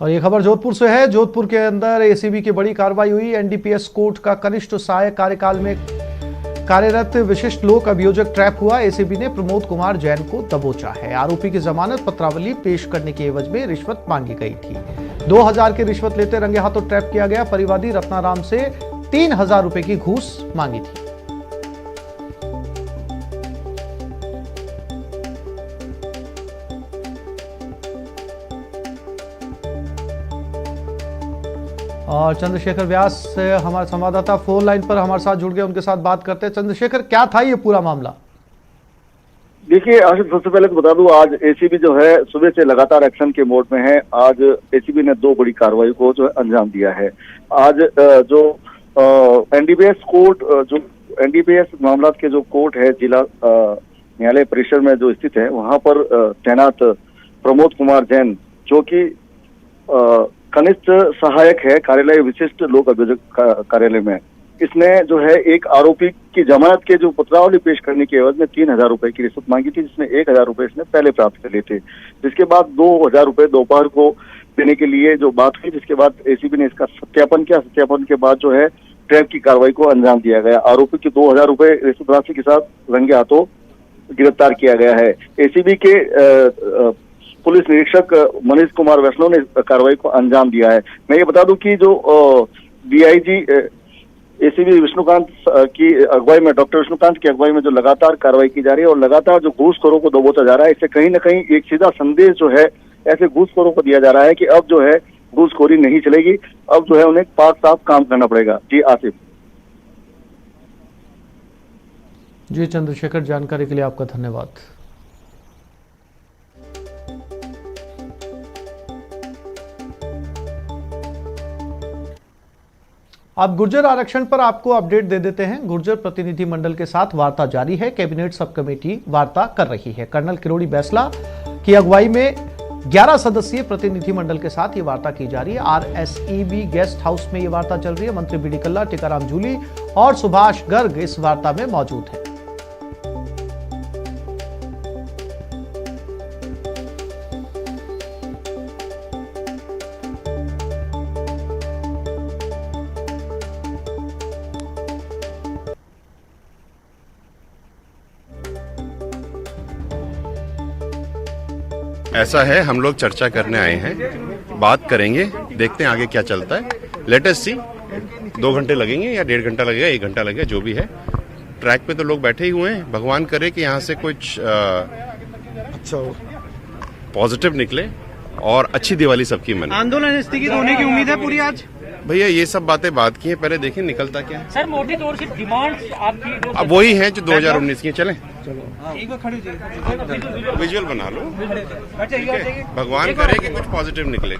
और ये खबर जोधपुर से है। जोधपुर के अंदर एसीबी की बड़ी कार्रवाई हुई। एनडीपीएस कोर्ट का कनिष्ठ सहायक कार्यकाल में कार्यरत विशिष्ट लोक अभियोजक ट्रैप हुआ। एसीबी ने प्रमोद कुमार जैन को दबोचा है। आरोपी की जमानत पत्रावली पेश करने के एवज में रिश्वत मांगी गई थी। 2000 की रिश्वत लेते रंगे हाथों ट्रैप किया गया। परिवादी रत्नाराम से 3000 रुपए की घूस मांगी थी। और चंद्रशेखर व्यास से हमारे संवाददाता फोन लाइन पर हमारे साथ जुड़ गए, उनके साथ बात करते हैं। चंद्रशेखर, क्या था ये पूरा मामला? देखिए आशिफ, सबसे पहले तो बता दूं, आज एसीबी जो है सुबह से लगातार एक्शन के मोड में है। आज एसीबी ने 2 बड़ी कार्रवाई को जो है अंजाम दिया है। आज जो एनडीपीएस कोर्ट, जो एनडीपीएस मामला के जो कोर्ट है जिला न्यायालय परिसर में जो स्थित है, वहां पर तैनात प्रमोद कुमार जैन, जो कि कनिष्ठ सहायक है कार्यालय विशिष्ट लोक अभियोजक कार्यालय में, इसने जो है एक आरोपी की जमानत के जो पत्रावली पेश करने के एवज में 3000 रुपए की रिश्वत मांगी थी, जिसमें 1000 रुपए इसने पहले प्राप्त कर लिए थे। जिसके बाद 2000 रुपए दोपहर को देने के लिए जो बात हुई, जिसके बाद एसीबी ने इसका सत्यापन किया। सत्यापन के बाद जो है ट्रैप की कार्रवाई को अंजाम दिया गया। आरोपी की 2000 रुपए रिश्वत राशि के साथ रंगे हाथों गिरफ्तार किया गया है। एसीबी के पुलिस निरीक्षक मनीष कुमार वैष्णव ने कार्रवाई को अंजाम दिया है। मैं ये बता दूं कि जो डीआईजी एसीबी विष्णुकांत की अगुवाई में, डॉक्टर विष्णुकांत की अगुवाई में जो लगातार कार्रवाई की जा रही है और लगातार जो घूसखोरों को दबोचा जा रहा है, इससे कहीं ना कहीं एक सीधा संदेश जो है ऐसे घूसखोरों को दिया जा रहा है कि अब जो है घूसखोरी नहीं चलेगी, अब जो है उन्हें पाक साफ काम करना पड़ेगा। जी आसिफ। जी चंद्रशेखर, जानकारी के लिए आपका धन्यवाद। अब गुर्जर आरक्षण पर आपको अपडेट दे देते हैं। गुर्जर प्रतिनिधि मंडल के साथ वार्ता जारी है। कैबिनेट सब कमेटी वार्ता कर रही है। कर्नल किरोड़ी बैसला की अगुवाई में 11 सदस्यीय प्रतिनिधि मंडल के साथ ये वार्ता की जा रही है। आरएसईबी गेस्ट हाउस में ये वार्ता चल रही है। मंत्री बीडी कल्ला, टीकाराम जूली और सुभाष गर्ग इस वार्ता में मौजूद है। ऐसा है, हम लोग चर्चा करने आए हैं, बात करेंगे, देखते हैं आगे क्या चलता है। लेट अस सी। 2 घंटे लगेंगे या 1.5 घंटा लगेगा, 1 घंटा लगेगा, जो भी है। ट्रैक पे तो लोग बैठे ही हुए हैं। भगवान करे कि यहाँ से कुछ अच्छा पॉजिटिव निकले और अच्छी दिवाली सबकी मने। आंदोलन स्थगित होने की उम्मीद है पूरी आज? भैया ये सब बातें बात की हैं, पहले देखें निकलता क्या है। सर, मोटी तौर से डिमांड आपकी अब वही है जो 2019 की। चलें एक बार खड़ी हो विजुअल बना लो, ठीक है? भगवान करे कि कुछ पॉजिटिव निकले।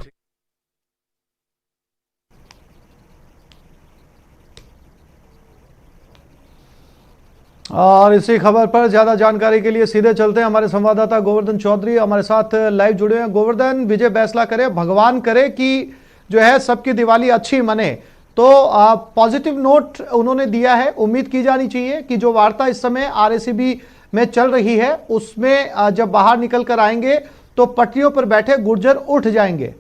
और इसी खबर पर ज्यादा जानकारी के लिए सीधे चलते हैं। हमारे संवाददाता गोवर्धन चौधरी हमारे साथ लाइव जुड़े हैं। गोवर्धन, विजय बैसला करे, भगवान करे कि जो है सबकी दिवाली अच्छी मने, तो पॉजिटिव नोट उन्होंने दिया है। उम्मीद की जानी चाहिए कि जो वार्ता इस समय आरएसईबी में चल रही है उसमें जब बाहर निकल कर आएंगे तो पटरियों पर बैठे गुर्जर उठ जाएंगे।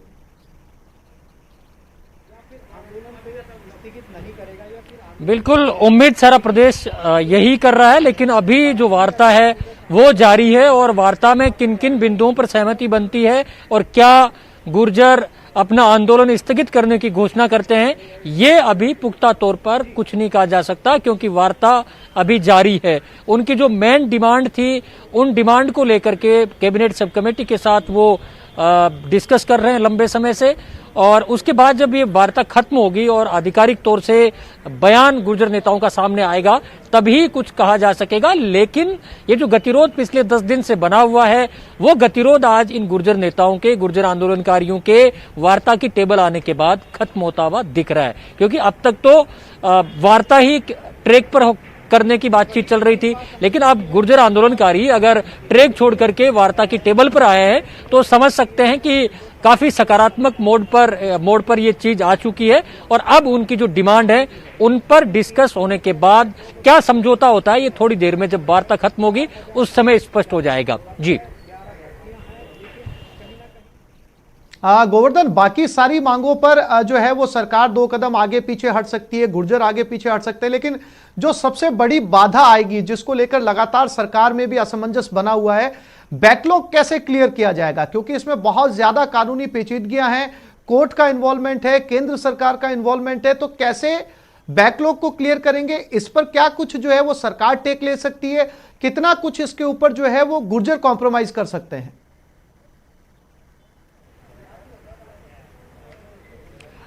बिल्कुल उम्मीद सारा प्रदेश यही कर रहा है, लेकिन अभी जो वार्ता है वो जारी है और वार्ता में किन किन बिंदुओं पर सहमति बनती है और क्या गुर्जर अपना आंदोलन स्थगित करने की घोषणा करते हैं, ये अभी पुख्ता तौर पर कुछ नहीं कहा जा सकता, क्योंकि वार्ता अभी जारी है। उनकी जो मेन डिमांड थी, उन डिमांड को लेकर के कैबिनेट सब कमेटी के साथ वो डिस्कस कर रहे हैं लंबे समय से, और उसके बाद जब ये वार्ता खत्म होगी और आधिकारिक तौर से बयान गुर्जर नेताओं का सामने आएगा तभी कुछ कहा जा सकेगा। लेकिन ये जो गतिरोध पिछले 10 दिन से बना हुआ है, वो गतिरोध आज इन गुर्जर नेताओं के, गुर्जर आंदोलनकारियों के वार्ता की टेबल आने के बाद खत्म होता हुआ दिख रहा है। क्योंकि अब तक तो वार्ता ही ट्रैक पर करने की बातचीत चल रही थी, लेकिन अब गुर्जर आंदोलनकारी अगर ट्रैक छोड़ करके वार्ता की टेबल पर आए हैं तो समझ सकते हैं कि काफी सकारात्मक मोड पर ये चीज आ चुकी है। और अब उनकी जो डिमांड है उन पर डिस्कस होने के बाद क्या समझौता होता है, ये थोड़ी देर में जब वार्ता खत्म होगी उस समय स्पष्ट हो जाएगा। जी गोवर्धन, बाकी सारी मांगों पर जो है वो सरकार 2 कदम आगे पीछे हट सकती है, गुर्जर आगे पीछे हट सकते हैं, लेकिन जो सबसे बड़ी बाधा आएगी, जिसको लेकर लगातार सरकार में भी असमंजस बना हुआ है, बैकलॉग कैसे क्लियर किया जाएगा? क्योंकि इसमें बहुत ज्यादा कानूनी पेचीदगियां हैं, कोर्ट का इन्वॉल्वमेंट है, केंद्र सरकार का इन्वॉल्वमेंट है, तो कैसे बैकलॉग को क्लियर करेंगे? इस पर क्या कुछ जो है वो सरकार टेक ले सकती है? कितना कुछ इसके ऊपर जो है वो गुर्जर कॉम्प्रोमाइज कर सकते हैं?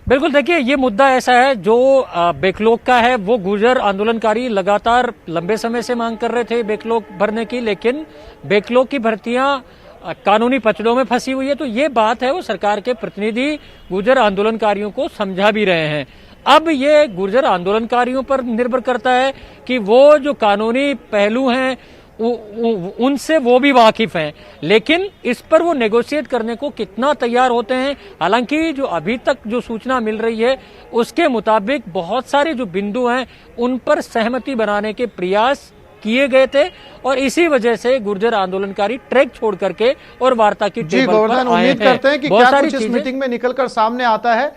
बिल्कुल, देखिए ये मुद्दा ऐसा है जो बैकलॉग का है, वो गुर्जर आंदोलनकारी लगातार लंबे समय से मांग कर रहे थे बैकलॉग भरने की, लेकिन बैकलॉग की भर्तियां कानूनी पचड़ों में फंसी हुई है। तो ये बात है वो सरकार के प्रतिनिधि गुर्जर आंदोलनकारियों को समझा भी रहे हैं। अब ये गुर्जर आंदोलनकारियों पर निर्भर करता है कि वो जो कानूनी पहलू हैं उनसे वो भी वाकिफ हैं, लेकिन इस पर वो नेगोशिएट करने को कितना तैयार होते हैं। हालांकि जो अभी तक जो सूचना मिल रही है उसके मुताबिक बहुत सारे जो बिंदु हैं उन पर सहमति बनाने के प्रयास किए गए थे और इसी वजह से गुर्जर आंदोलनकारी ट्रैक छोड़ करके और वार्ता की टेबल पर आए हैं। उम्मीद करते हैं कि क्या कुछ इस मीटिंग में निकलकर सामने आता है।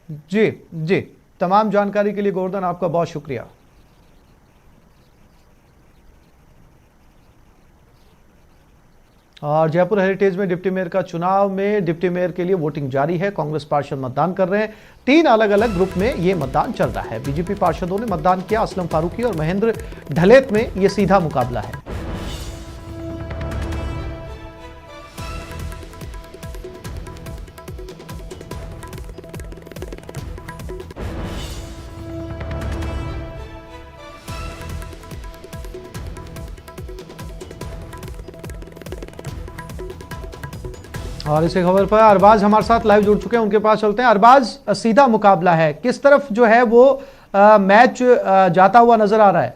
जी जी, तमाम जानकारी के लिए गोवर्धन आपका बहुत शुक्रिया। और जयपुर हेरिटेज में डिप्टी मेयर का चुनाव में डिप्टी मेयर के लिए वोटिंग जारी है। कांग्रेस पार्षद मतदान कर रहे हैं। 3 अलग अलग ग्रुप में यह मतदान चल रहा है। बीजेपी पार्षदों ने मतदान किया। असलम फारूकी और महेंद्र ढलेत में यह सीधा मुकाबला है। और इसी खबर पर अरबाज हमारे साथ लाइव जुड़ चुके हैं, उनके पास चलते हैं। अरबाज, सीधा मुकाबला है, किस तरफ जो है वो मैच जाता हुआ नजर आ रहा है?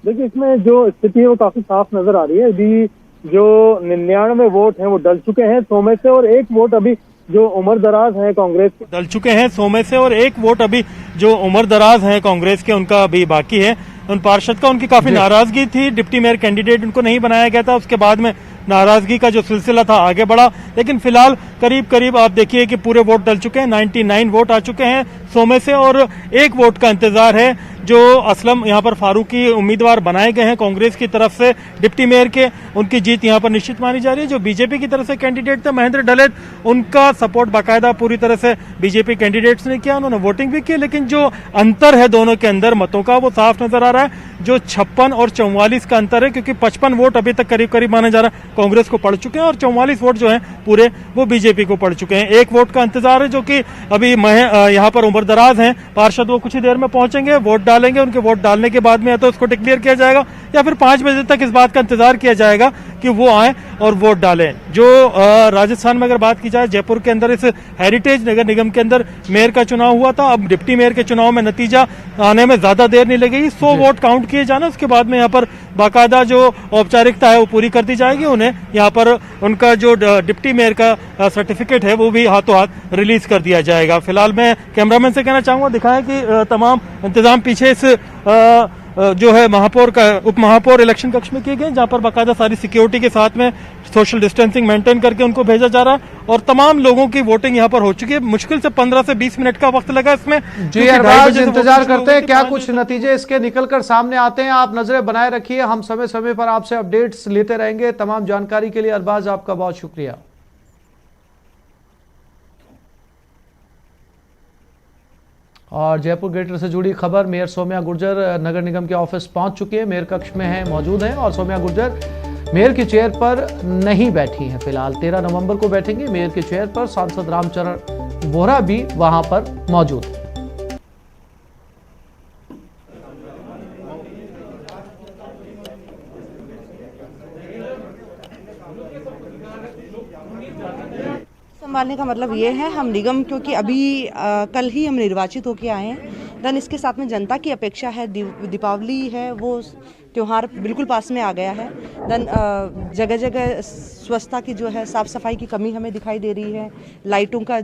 देखिए, इसमें जो स्थिति है वो काफी साफ नजर आ रही है। अभी जो 99 वोट हैं वो डल चुके हैं 100 में से, और 1 वोट अभी जो उमर दराज हैं कांग्रेस के डल चुके हैं 100 में से, और 1 वोट अभी जो उमर दराज हैं कांग्रेस के उनका अभी बाकी है। उन पार्षद का उनकी काफी नाराजगी थी, डिप्टी मेयर कैंडिडेट उनको नहीं बनाया गया था, उसके बाद में नाराजगी का जो सिलसिला था आगे बढ़ा। लेकिन फिलहाल करीब करीब आप देखिए कि पूरे वोट डल चुके हैं, 99 वोट आ चुके हैं 100 में से, और 1 वोट का इंतजार है। जो असलम यहाँ पर फारूकी उम्मीदवार बनाए गए हैं कांग्रेस की तरफ से डिप्टी मेयर के, उनकी जीत यहाँ पर निश्चित मानी जा रही है। जो बीजेपी की तरफ से कैंडिडेट थे महेंद्र ढलेत, उनका सपोर्ट बाकायदा पूरी तरह से बीजेपी कैंडिडेट्स ने किया, उन्होंने वोटिंग भी की, लेकिन जो अंतर है दोनों के अंदर मतों का वो साफ नजर आ रहा है। जो 56 और 44 का अंतर है, क्योंकि 55 वोट अभी तक करीब करीब माना जा रहा है कांग्रेस को पड़ चुके हैं, और 44 वोट जो हैं पूरे वो बीजेपी को पड़ चुके हैं। 1 वोट का इंतजार है, जो कि अभी यहाँ पर उमर दराज हैं पार्षद, वो कुछ ही देर में पहुंचेंगे, वोट डालेंगे। उनके वोट डालने के बाद में या तो उसको डिक्लेयर किया जाएगा या फिर 5 बजे तक इस बात का इंतजार किया जाएगा कि वो आए और वोट डालें। जो राजस्थान में अगर बात की जाए, जयपुर के अंदर इस हेरिटेज नगर निगम के अंदर मेयर का चुनाव हुआ था। अब डिप्टी मेयर के चुनाव में नतीजा आने में ज्यादा देर नहीं लगेगी। 100 वोट काउंट किए जाना, उसके बाद में यहाँ पर बाकायदा जो औपचारिकता है वो पूरी कर दी जाएगी। उन्हें यहाँ पर उनका जो डिप्टी मेयर का सर्टिफिकेट है वो भी हाथों हाथ रिलीज कर दिया जाएगा। फिलहाल मैं कैमरामैन से कहना चाहूंगा दिखाएं कि तमाम इंतजाम पीछे इस जो है महापौर का उप महापौर इलेक्शन कक्ष में किए गए, जहां पर बाकायदा सारी सिक्योरिटी के साथ में सोशल डिस्टेंसिंग मेंटेन करके उनको भेजा जा रहा है, और तमाम लोगों की वोटिंग यहां पर हो चुकी है। मुश्किल से 15 से 20 मिनट का वक्त लगा इसमें। जी अरबाज, इंतजार करते हैं क्या कुछ नतीजे इसके निकलकर सामने आते हैं। आप नजरें बनाए रखिए, हम समय समय पर आपसे अपडेट्स लेते रहेंगे। तमाम जानकारी के लिए अरबाज आपका बहुत शुक्रिया। और जयपुर ग्रेटर से जुड़ी खबर, मेयर सौम्या गुर्जर नगर निगम के ऑफिस पहुंच चुकी है, मेयर कक्ष में है, मौजूद हैं, और सौम्या गुर्जर मेयर की चेयर पर नहीं बैठी हैं। फिलहाल 13 नवंबर को बैठेंगे मेयर की चेयर पर। सांसद रामचरण बोहरा भी वहां पर मौजूद है। संभालने का मतलब ये है, हम निगम क्योंकि अभी कल ही हम निर्वाचित होकर आए हैं, देन इसके साथ में जनता की अपेक्षा है, दीपावली है वो त्यौहार बिल्कुल पास में आ गया है। देन जगह जगह स्वच्छता की जो है, साफ़ सफाई की कमी हमें दिखाई दे रही है। लाइटों का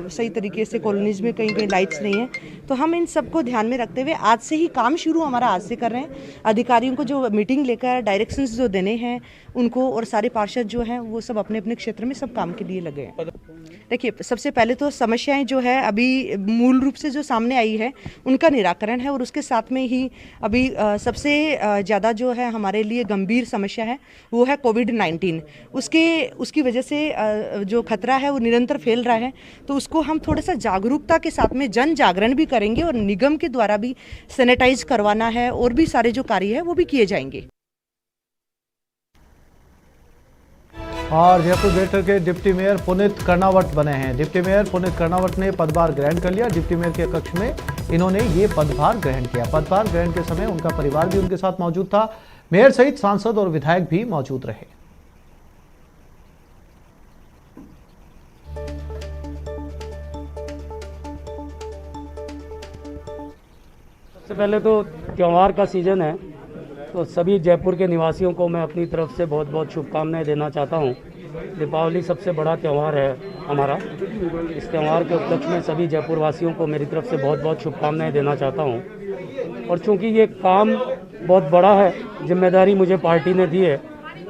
सही तरीके से कॉलोनीज में कहीं कहीं लाइट्स नहीं है। तो हम इन सबको ध्यान में रखते हुए आज से ही काम शुरू हमारा आज से कर रहे हैं। अधिकारियों को जो मीटिंग लेकर डायरेक्शंस जो देने हैं उनको, और सारे पार्षद जो हैं वो सब अपने अपने क्षेत्र में सब काम के लिए लगे हैं। देखिए, सबसे पहले तो समस्याएं जो है अभी मूल रूप से जो सामने आई है उनका निराकरण है, और उसके साथ में ही अभी सबसे ज़्यादा जो है हमारे लिए गंभीर समस्या है वो है कोविड-19। उसकी वजह से जो खतरा है वो निरंतर फैल रहा है। तो उसको हम थोड़ा सा जागरूकता के साथ में जन जागरण भी करेंगे, और निगम के द्वारा भी सैनिटाइज करवाना है, और भी सारे जो कार्य है वो भी किए जाएंगे। और जयपुर ग्रेटर के डिप्टी मेयर पुनीत कर्णावत बने हैं। डिप्टी मेयर पुनीत कर्णावत ने पदभार ग्रहण कर लिया। डिप्टी मेयर के कक्ष में इन्होंने ये पदभार ग्रहण किया। पदभार ग्रहण के समय उनका परिवार भी उनके साथ मौजूद था। मेयर सहित सांसद और विधायक भी मौजूद रहे। सबसे पहले तो त्यौहार का सीज़न है, तो सभी जयपुर के निवासियों को मैं अपनी तरफ से बहुत बहुत शुभकामनाएं देना चाहता हूं। दीपावली सबसे बड़ा त्यौहार है हमारा। इस त्यौहार के उपलक्ष्य में सभी जयपुर वासियों को मेरी तरफ से बहुत बहुत शुभकामनाएं देना चाहता हूं। और चूंकि ये काम बहुत बड़ा है, जिम्मेदारी मुझे पार्टी ने दी है,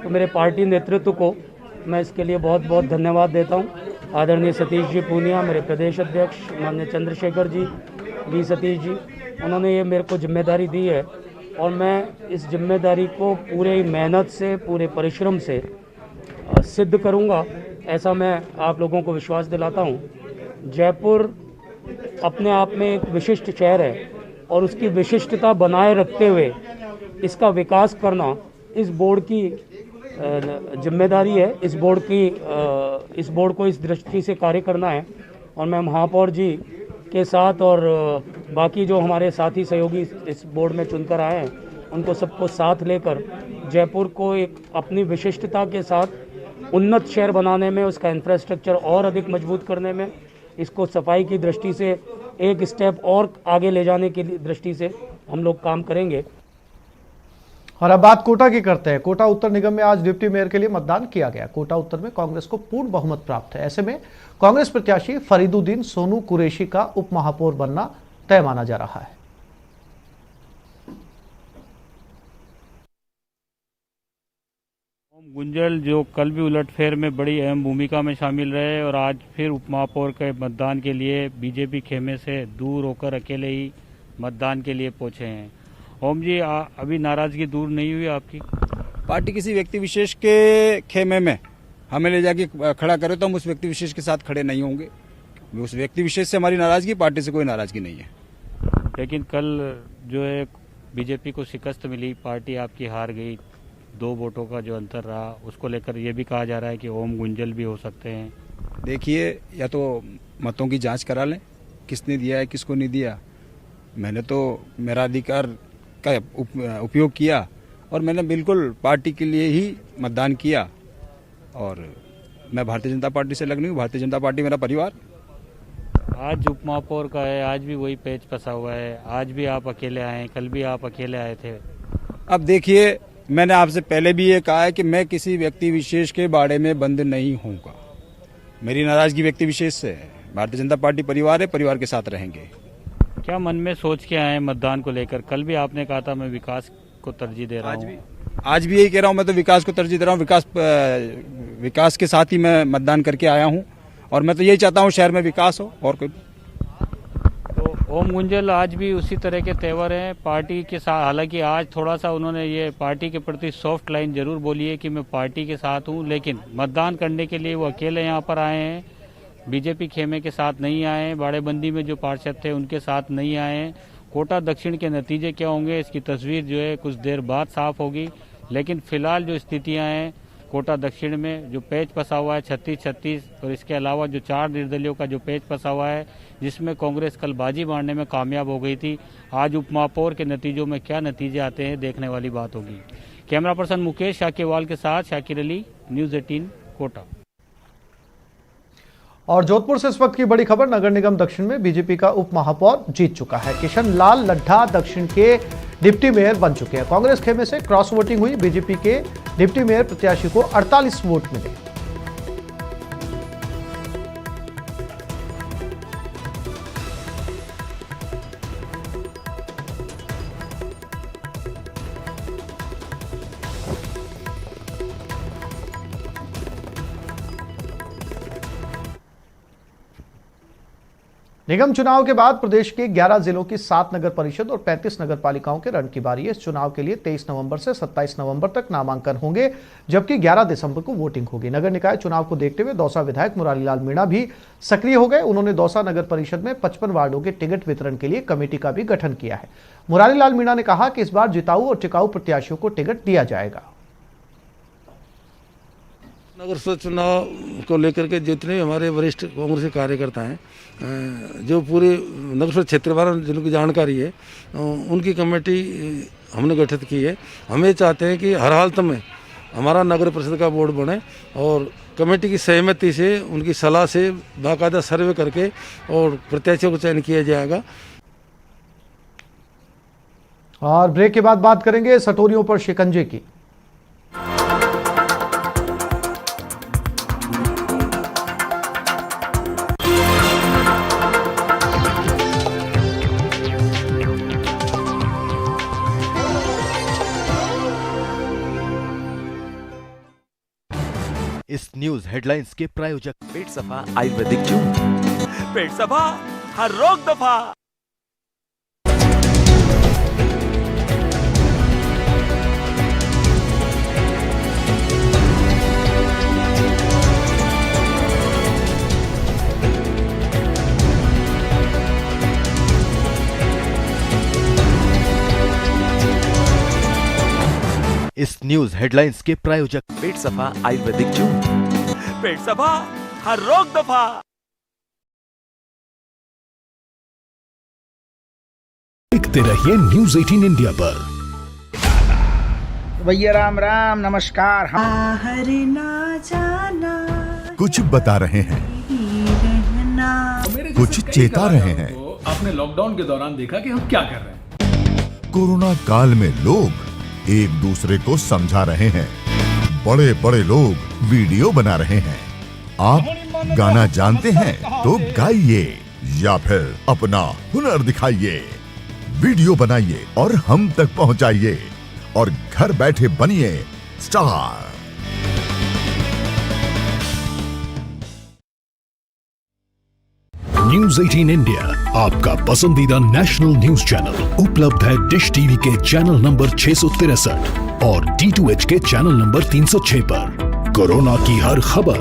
तो मेरे पार्टी नेतृत्व को मैं इसके लिए बहुत बहुत धन्यवाद देता हूँ। आदरणीय सतीश जी पूनिया, मेरे प्रदेश अध्यक्ष माननीय चंद्रशेखर जी, वी सतीश जी, उन्होंने ये मेरे को जिम्मेदारी दी है, और मैं इस जिम्मेदारी को पूरे मेहनत से, पूरे परिश्रम से सिद्ध करूंगा, ऐसा मैं आप लोगों को विश्वास दिलाता हूं। जयपुर अपने आप में एक विशिष्ट शहर है, और उसकी विशिष्टता बनाए रखते हुए इसका विकास करना इस बोर्ड की जिम्मेदारी है। इस बोर्ड को इस दृष्टि से कार्य करना है, और मैं महापौर जी के साथ और बाकी जो हमारे साथी सहयोगी इस बोर्ड में चुनकर आए हैं, उनको सबको साथ लेकर जयपुर को एक अपनी विशिष्टता के साथ उन्नत शहर बनाने में, उसका इंफ्रास्ट्रक्चर और अधिक मजबूत करने में, इसको सफाई की दृष्टि से एक स्टेप और आगे ले जाने की दृष्टि से हम लोग काम करेंगे। और अब बात कोटा की करते हैं। कोटा उत्तर निगम में आज डिप्टी मेयर के लिए मतदान किया गया। कोटा उत्तर में कांग्रेस को पूर्ण बहुमत प्राप्त है। ऐसे में कांग्रेस प्रत्याशी फरीदुद्दीन सोनू कुरैशी का उप महापौर बनना तय माना जा रहा है। ओम गुंजल जो कल भी उलटफेर में बड़ी अहम भूमिका में शामिल रहे, और आज फिर उप महापौर के मतदान के लिए बीजेपी खेमे से दूर होकर अकेले ही मतदान के लिए पहुंचे हैं। ओम जी, अभी नाराजगी दूर नहीं हुई आपकी? पार्टी किसी व्यक्ति विशेष के खेमे में हमें ले जाके खड़ा करे तो हम उस व्यक्ति विशेष के साथ खड़े नहीं होंगे। उस व्यक्ति विशेष से हमारी नाराजगी, पार्टी से कोई नाराजगी नहीं है। लेकिन कल जो है बीजेपी को शिकस्त मिली, पार्टी आपकी हार गई, 2 वोटों का जो अंतर रहा, उसको लेकर ये भी कहा जा रहा है कि ओम गुंजल भी हो सकते हैं। देखिए, या तो मतों की जांच करा लें, किसने दिया है किसको नहीं दिया। मैंने तो मेरा अधिकार का उपयोग किया, और मैंने बिल्कुल पार्टी के लिए ही मतदान किया, और मैं भारतीय जनता पार्टी से लगनी हूँ। भारतीय जनता पार्टी मेरा परिवार। आज उप महापौर का है, आज भी वही पेच फंसा हुआ है, आज भी आप अकेले आए हैं, कल भी आप अकेले आए थे। अब देखिए, मैंने आपसे पहले भी ये कहा है कि मैं किसी व्यक्ति विशेष के बारे में बंद नहीं होऊंगा। मेरी नाराजगी व्यक्ति विशेष से है। भारतीय जनता पार्टी परिवार है, परिवार के साथ रहेंगे। क्या मन में सोच के आए मतदान को लेकर? कल भी आपने कहा था मैं विकास को तरजीह दे रहा हूँ। आज भी यही कह रहा हूँ, मैं तो विकास को तरजीह दे रहा हूँ। विकास के साथ ही मैं मतदान करके आया हूँ, और मैं तो यही चाहता हूँ शहर में विकास हो, और कोई। तो ओम गुंजल, आज भी उसी तरह के तेवर हैं पार्टी के साथ। हालांकि आज थोड़ा सा उन्होंने ये पार्टी के प्रति सॉफ्ट लाइन जरूर बोली है कि मैं पार्टी के साथ हूँ, लेकिन मतदान करने के लिए वो अकेले यहाँ पर आए हैं। बीजेपी खेमे के साथ नहीं आए हैं, बाड़ेबंदी में जो पार्षद थे उनके साथ नहीं आए हैं। कोटा दक्षिण के नतीजे क्या होंगे, इसकी तस्वीर जो है कुछ देर बाद साफ होगी। लेकिन फिलहाल जो स्थितियां हैं कोटा दक्षिण में, जो पेच फंसा हुआ है 36-36, और इसके अलावा जो 4 निर्दलियों का जो पेच फंसा हुआ है, जिसमें कांग्रेस कल बाजी मारने में कामयाब हो गई थी, आज उपमहापौर के नतीजों में क्या नतीजे आते हैं देखने वाली बात होगी। कैमरा पर्सन मुकेश शाकीवाल के साथ शाकिर अली, न्यूज़ 18 कोटा। और जोधपुर से इस वक्त की बड़ी खबर, नगर निगम दक्षिण में बीजेपी का उप महापौर जीत चुका है। किशन लाल लड्ढा दक्षिण के डिप्टी मेयर बन चुके हैं। कांग्रेस खेमे से क्रॉस वोटिंग हुई, बीजेपी के डिप्टी मेयर प्रत्याशी को 48 वोट मिले। निगम चुनाव के बाद प्रदेश के 11 जिलों की 7 नगर परिषद और 35 नगर पालिकाओं के रण की बारी है। इस चुनाव के लिए 23 नवंबर से 27 नवंबर तक नामांकन होंगे, जबकि 11 दिसंबर को वोटिंग होगी। नगर निकाय चुनाव को देखते हुए दौसा विधायक मुरारीलाल मीणा भी सक्रिय हो गए। उन्होंने दौसा नगर परिषद में 55 वार्डों के टिकट वितरण के लिए कमेटी का भी गठन किया है। मुरारीलाल मीणा ने कहा कि इस बार जिताऊ और टिकाऊ प्रत्याशियों को टिकट दिया जाएगा। नगर परिषद चुनाव को लेकर के जितने हमारे वरिष्ठ कांग्रेस के कार्यकर्ता हैं, जो पूरे नगर परिषद क्षेत्र वाले जिनकी जानकारी है, उनकी कमेटी हमने गठित की है। हम ये चाहते हैं कि हर हालत में हमारा नगर परिषद का बोर्ड बने और कमेटी की सहमति से, उनकी सलाह से बाकायदा सर्वे करके और प्रत्याशियों को चयन किया जाएगा। और ब्रेक के बाद बात करेंगे सटोरियों पर शिकंजे की। इस न्यूज हेडलाइंस के प्रायोजक पेट सफा आयुर्वेदिक जूस, पेट सफा हर रोग दफा। इस न्यूज हेडलाइंस के प्रायोजक पेट सफा आयुर्वेदिक जूस, पेट सफा हर रोग दफा। देखते रहिए न्यूज 18 इंडिया पर। भैया राम राम, नमस्कार। ना जाना कुछ बता रहे हैं, कुछ चेता रहे हैं। आपने लॉकडाउन के दौरान देखा कि हम क्या कर रहे हैं। कोरोना काल में लोग एक दूसरे को समझा रहे हैं, बड़े बड़े लोग वीडियो बना रहे हैं। आप गाना जानते हैं तो गाइए या फिर अपना हुनर दिखाइए, वीडियो बनाइए और हम तक पहुंचाइए और घर बैठे बनिए स्टार। न्यूज 18 इंडिया आपका पसंदीदा नेशनल न्यूज चैनल उपलब्ध है डिश टीवी के चैनल नंबर 663 और D2H के चैनल नंबर 306 पर। कोरोना की हर खबर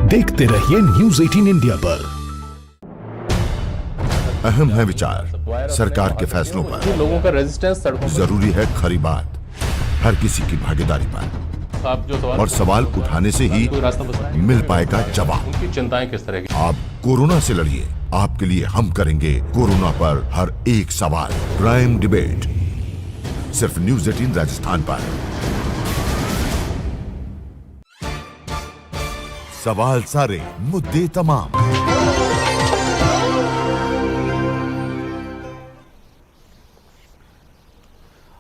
देखते रहिए न्यूज 18 इंडिया पर। अहम है विचार सरकार के फैसलों पर, लोगों का रेजिस्टेंस जरूरी है खरी बात हर किसी की भागीदारी पर, और सवाल उठाने से ही मिल पाएगा जवाब। उनकी चिंताएं किस तरह की? आप कोरोना से लड़िए, आपके लिए हम करेंगे कोरोना पर हर एक सवाल। प्राइम डिबेट सिर्फ न्यूज 18 राजस्थान पर। सवाल सारे, मुद्दे तमाम।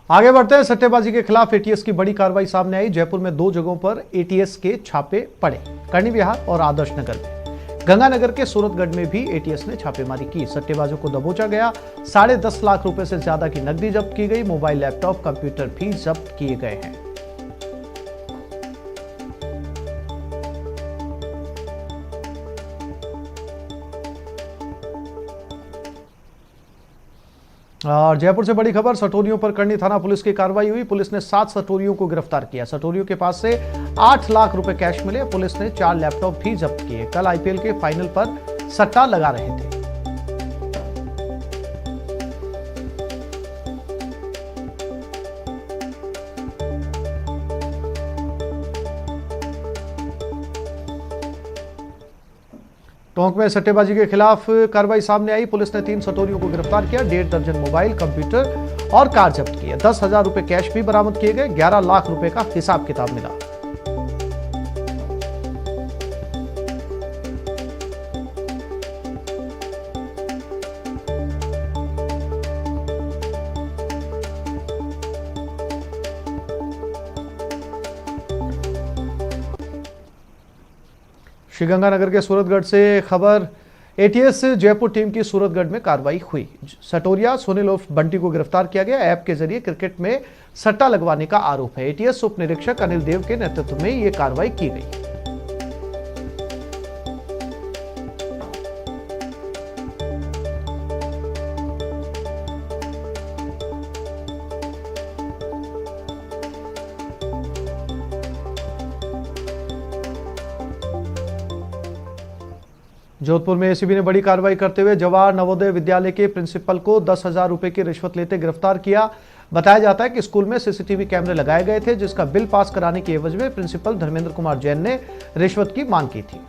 आगे बढ़ते हैं। सट्टेबाजी के खिलाफ एटीएस की बड़ी कार्रवाई सामने आई। जयपुर में 2 जगहों पर एटीएस के छापे पड़े, करणी विहार और आदर्श नगर में। गंगानगर के सूरतगढ़ में भी एटीएस ने छापेमारी की। सट्टेबाजों को दबोचा गया। 10.5 लाख रुपए से ज्यादा की नकदी जब्त की गई। मोबाइल, लैपटॉप, कंप्यूटर भी जब्त किए गए हैं। और जयपुर से बड़ी खबर, सटोरियों पर करनी थाना पुलिस की कार्रवाई हुई। पुलिस ने 7 सटोरियों को गिरफ्तार किया। सटोरियों के पास से 8 लाख रुपए कैश मिले। पुलिस ने 4 लैपटॉप भी जब्त किए। कल आईपीएल के फाइनल पर सट्टा लगा रहे थे। टोंक में सट्टेबाजी के खिलाफ कार्रवाई सामने आई। पुलिस ने 3 सटोरियों को गिरफ्तार किया। 1.5 दर्जन मोबाइल, कंप्यूटर और कार जब्त किए। 10,000 रुपए कैश भी बरामद किए गए। 11 लाख रुपए का हिसाब किताब मिला। श्रीगंगानगर के सूरतगढ़ से खबर, एटीएस जयपुर टीम की सूरतगढ़ में कार्रवाई हुई। सटोरिया सुनील उर्फ बंटी को गिरफ्तार किया गया। ऐप के जरिए क्रिकेट में सट्टा लगवाने का आरोप है। एटीएस उप निरीक्षक अनिल देव के नेतृत्व में यह कार्रवाई की गई। जोधपुर में एसीबी ने बड़ी कार्रवाई करते हुए जवाहर नवोदय विद्यालय के प्रिंसिपल को 10,000 रुपए की रिश्वत लेते गिरफ्तार किया। बताया जाता है कि स्कूल में सीसीटीवी कैमरे लगाए गए थे, जिसका बिल पास कराने की एवज में प्रिंसिपल धर्मेंद्र कुमार जैन ने रिश्वत की मांग की थी।